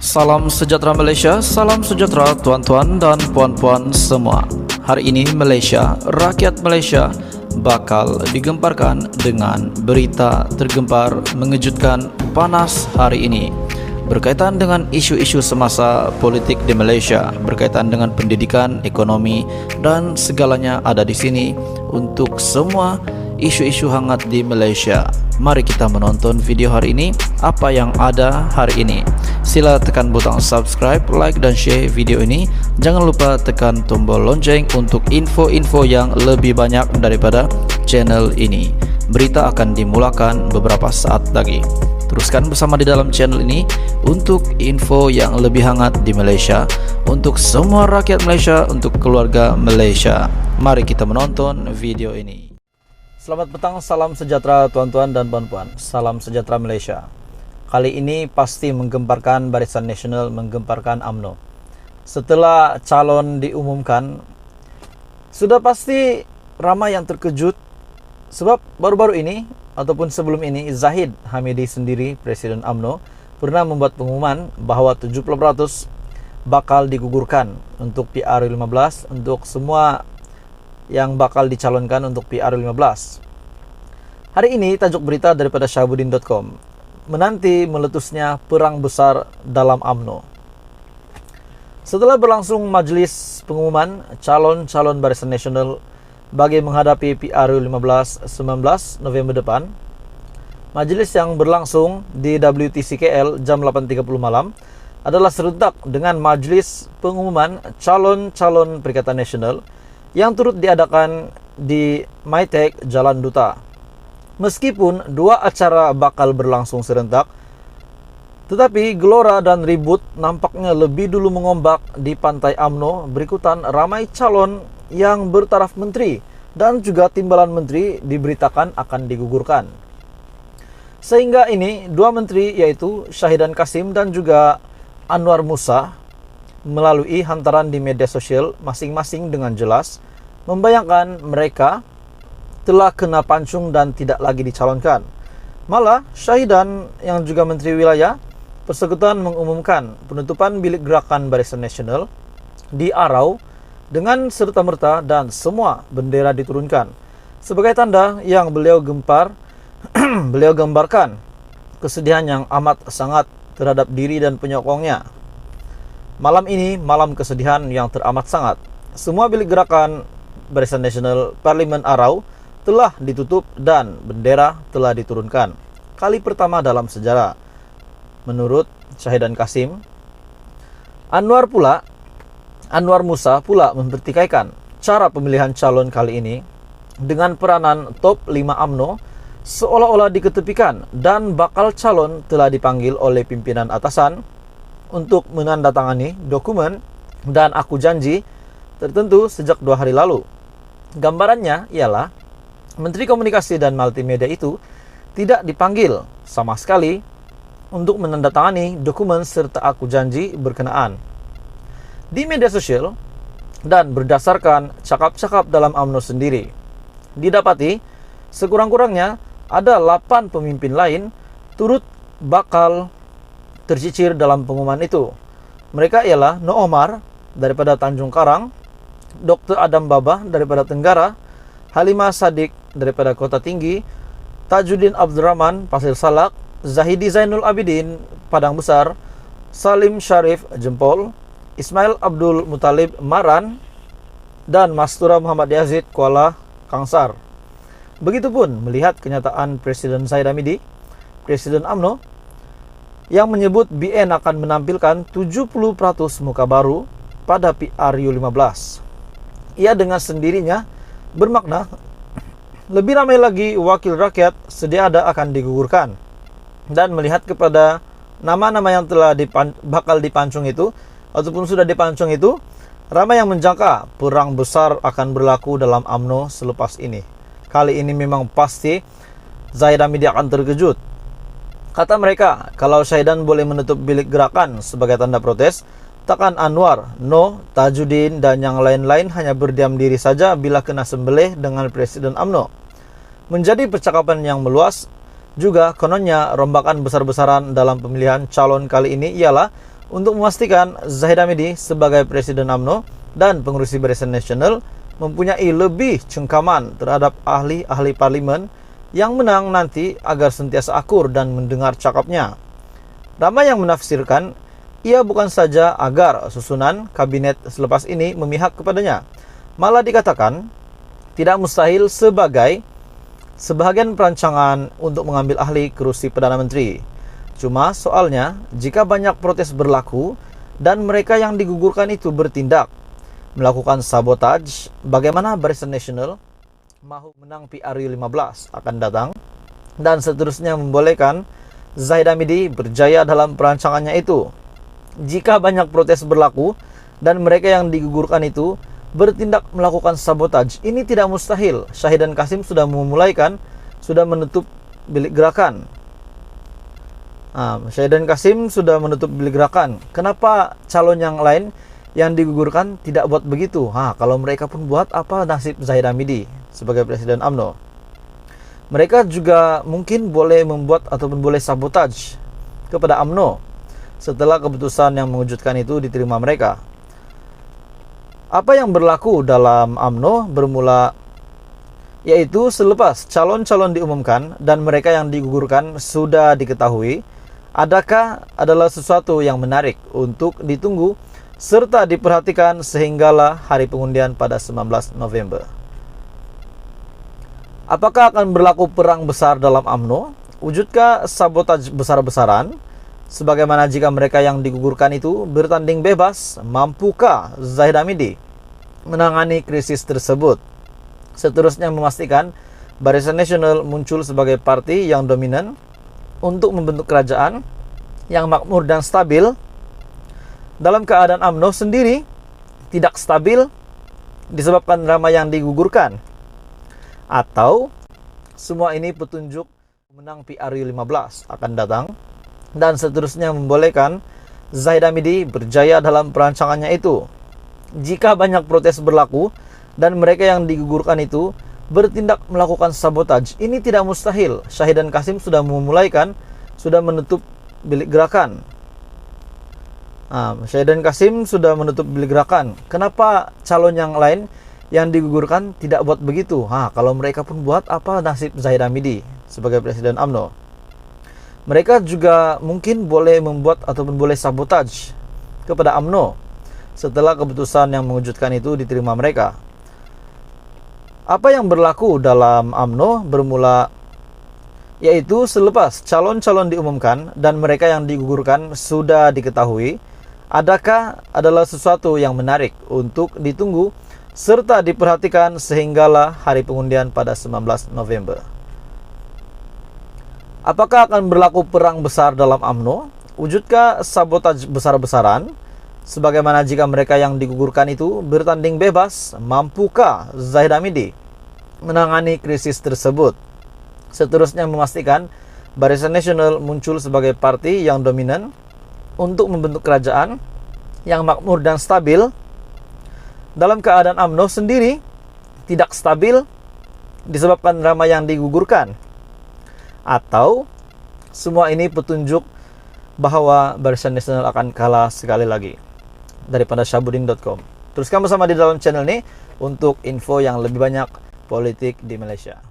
Salam sejahtera Malaysia, salam sejahtera tuan-tuan dan puan-puan semua. Hari ini Malaysia, rakyat Malaysia bakal digemparkan dengan berita tergempar mengejutkan panas hari ini berkaitan dengan isu-isu semasa politik di Malaysia, berkaitan dengan pendidikan, ekonomi dan segalanya ada di sini untuk semua isu-isu hangat di Malaysia. Mari kita menonton video hari ini, apa yang ada hari ini. Sila tekan butang subscribe, like dan share video ini. Jangan lupa tekan tombol lonceng untuk info-info yang lebih banyak daripada channel ini. Berita akan dimulakan beberapa saat lagi. Teruskan bersama di dalam channel ini untuk info yang lebih hangat di Malaysia, untuk semua rakyat Malaysia, untuk keluarga Malaysia. Mari kita menonton video ini. Selamat petang, salam sejahtera tuan-tuan dan puan-puan. Salam sejahtera Malaysia. Kali ini pasti menggemparkan Barisan Nasional, menggemparkan UMNO. Setelah calon diumumkan, sudah pasti ramai yang terkejut. Sebab baru-baru ini, ataupun sebelum ini, Zahid Hamidi sendiri, Presiden UMNO, pernah membuat pengumuman bahawa 70% bakal digugurkan untuk PR15, untuk semua yang bakal dicalonkan untuk PR15. Hari ini tajuk berita daripada Syahabudin.com, menanti meletusnya perang besar dalam UMNO. Setelah berlangsung majlis pengumuman calon-calon Barisan Nasional bagi menghadapi PR15 19 November depan, majlis yang berlangsung di WTC KL jam 8.30 malam adalah serentak dengan majlis pengumuman calon-calon Perikatan Nasional yang turut diadakan di MyTech Jalan Duta. Meskipun dua acara bakal berlangsung serentak, tetapi gelora dan ribut nampaknya lebih dulu mengombak di pantai UMNO berikutan ramai calon yang bertaraf menteri dan juga timbalan menteri diberitakan akan digugurkan. Sehingga ini dua menteri yaitu Syahidan Kasim dan juga Anwar Musa melalui hantaran di media sosial masing-masing dengan jelas membayangkan mereka telah kena pancung dan tidak lagi dicalonkan. Malah Syahidan yang juga Menteri Wilayah Persekutuan mengumumkan penutupan bilik gerakan Barisan Nasional di Arau dengan serta-merta dan semua bendera diturunkan sebagai tanda yang beliau beliau gambarkan kesedihan yang amat sangat terhadap diri dan penyokongnya. Malam ini malam kesedihan yang teramat sangat. Semua bilik gerakan Barisan Nasional Parlimen Arau telah ditutup dan bendera telah diturunkan. Kali pertama dalam sejarah. Menurut Syahidan Kasim, Anwar Musa pula mempertikaikan cara pemilihan calon kali ini dengan peranan top 5 UMNO seolah-olah diketepikan dan bakal calon telah dipanggil oleh pimpinan atasan untuk menandatangani dokumen dan aku janji tertentu sejak 2 hari lalu. Gambarannya ialah Menteri Komunikasi dan Multimedia itu tidak dipanggil sama sekali untuk menandatangani dokumen serta aku janji berkenaan. Di media sosial dan berdasarkan cakap-cakap dalam UMNO sendiri, didapati sekurang-kurangnya ada 8 pemimpin lain turut bakal tercicir dalam pengumuman itu. Mereka ialah No Omar daripada Tanjung Karang, Dr. Adam Babah daripada Tenggara, Halimah Sadiq daripada Kota Tinggi, Tajuddin Abdurrahman Pasir Salak, Zahidi Zainul Abidin Padang Besar, Salim Syarif Jempol, Ismail Abdul Muttalib Maran, dan Mastura Muhammad Yazid Kuala Kangsar. Begitupun melihat kenyataan Presiden Zahid Hamidi, Presiden UMNO, yang menyebut BN akan menampilkan 70% muka baru pada PRU15. Ia dengan sendirinya bermakna lebih ramai lagi wakil rakyat sedia ada akan digugurkan. Dan melihat kepada nama-nama yang telah bakal dipancung itu ataupun sudah dipancung itu, ramai yang menjangka perang besar akan berlaku dalam UMNO selepas ini. Kali ini memang pasti Zahid Hamidi akan terkejut. Kata mereka, kalau Syahidan boleh menutup bilik gerakan sebagai tanda protes, takkan Anwar, No, Tajuddin dan yang lain-lain hanya berdiam diri saja bila kena sembelih dengan Presiden UMNO. Menjadi percakapan yang meluas Juga kononnya rombakan besar-besaran dalam pemilihan calon kali ini ialah untuk memastikan Zahid Hamidi sebagai Presiden UMNO dan pengurusi Barisan Nasional mempunyai lebih cengkaman terhadap ahli-ahli parlimen yang menang nanti agar sentiasa akur dan mendengar cakapnya. Ramai yang menafsirkan ia bukan saja agar susunan kabinet selepas ini memihak kepadanya, malah dikatakan tidak mustahil sebagian perancangan untuk mengambil ahli kursi Perdana Menteri. Cuma soalnya, jika banyak protes berlaku dan mereka yang digugurkan itu bertindak melakukan sabotaj, bagaimana Barisan Nasional mahu menang PRU 15 akan datang dan seterusnya membolehkan Zahid Hamidi berjaya dalam perancangannya itu. Jika banyak protes berlaku dan mereka yang digugurkan itu bertindak melakukan sabotaj, ini tidak mustahil. Syahidan Kasim sudah menutup bilik gerakan. Syahidan Kasim sudah menutup bilik gerakan. Kenapa calon yang lain yang digugurkan tidak buat begitu? Kalau mereka pun buat, apa nasib Zahid Hamidi sebagai Presiden UMNO? Mereka juga mungkin boleh membuat ataupun boleh sabotaj kepada UMNO setelah keputusan yang mengejutkan itu diterima mereka. Apa yang berlaku dalam UMNO bermula yaitu selepas calon-calon diumumkan dan mereka yang digugurkan sudah diketahui, adakah adalah sesuatu yang menarik untuk ditunggu serta diperhatikan sehinggalah hari pengundian pada 19 November. Apakah akan berlaku perang besar dalam UMNO? Wujudkah sabotaj besar-besaran? Sebagaimana jika mereka yang digugurkan itu bertanding bebas, mampukah Zahid Hamidi menangani krisis tersebut? Seterusnya memastikan Barisan Nasional muncul sebagai parti yang dominan untuk membentuk kerajaan yang makmur dan stabil dalam keadaan UMNO sendiri tidak stabil disebabkan ramai yang digugurkan, atau semua ini petunjuk menang PRU 15 akan datang dan seterusnya membolehkan Zahid Hamidi berjaya dalam perancangannya itu. Jika banyak protes berlaku dan mereka yang digugurkan itu bertindak melakukan sabotaj, ini tidak mustahil. Syahidan Kasim sudah menutup bilik gerakan. Syahidan Kasim sudah menutup bilik gerakan. Kenapa calon yang lain yang digugurkan tidak buat begitu? Kalau mereka pun buat, apa nasib Zahid Hamidi sebagai Presiden UMNO? Mereka juga mungkin boleh membuat ataupun boleh sabotaj kepada UMNO setelah keputusan yang mengejutkan itu diterima mereka. Apa yang berlaku dalam UMNO bermula yaitu selepas calon-calon diumumkan dan mereka yang digugurkan sudah diketahui, adakah adalah sesuatu yang menarik untuk ditunggu serta diperhatikan sehinggalah hari pengundian pada 19 November. Apakah akan berlaku perang besar dalam UMNO? Wujudkah sabotaj besar-besaran? Sebagaimana jika mereka yang digugurkan itu bertanding bebas, mampukah Zahid Hamidi menangani krisis tersebut? Seterusnya memastikan Barisan Nasional muncul sebagai parti yang dominan untuk membentuk kerajaan yang makmur dan stabil dalam keadaan UMNO sendiri tidak stabil disebabkan ramai yang digugurkan, atau semua ini petunjuk bahwa Barisan Nasional akan kalah sekali lagi. Daripada syahbudin.com. Teruskan bersama di dalam channel ini untuk info yang lebih banyak politik di Malaysia.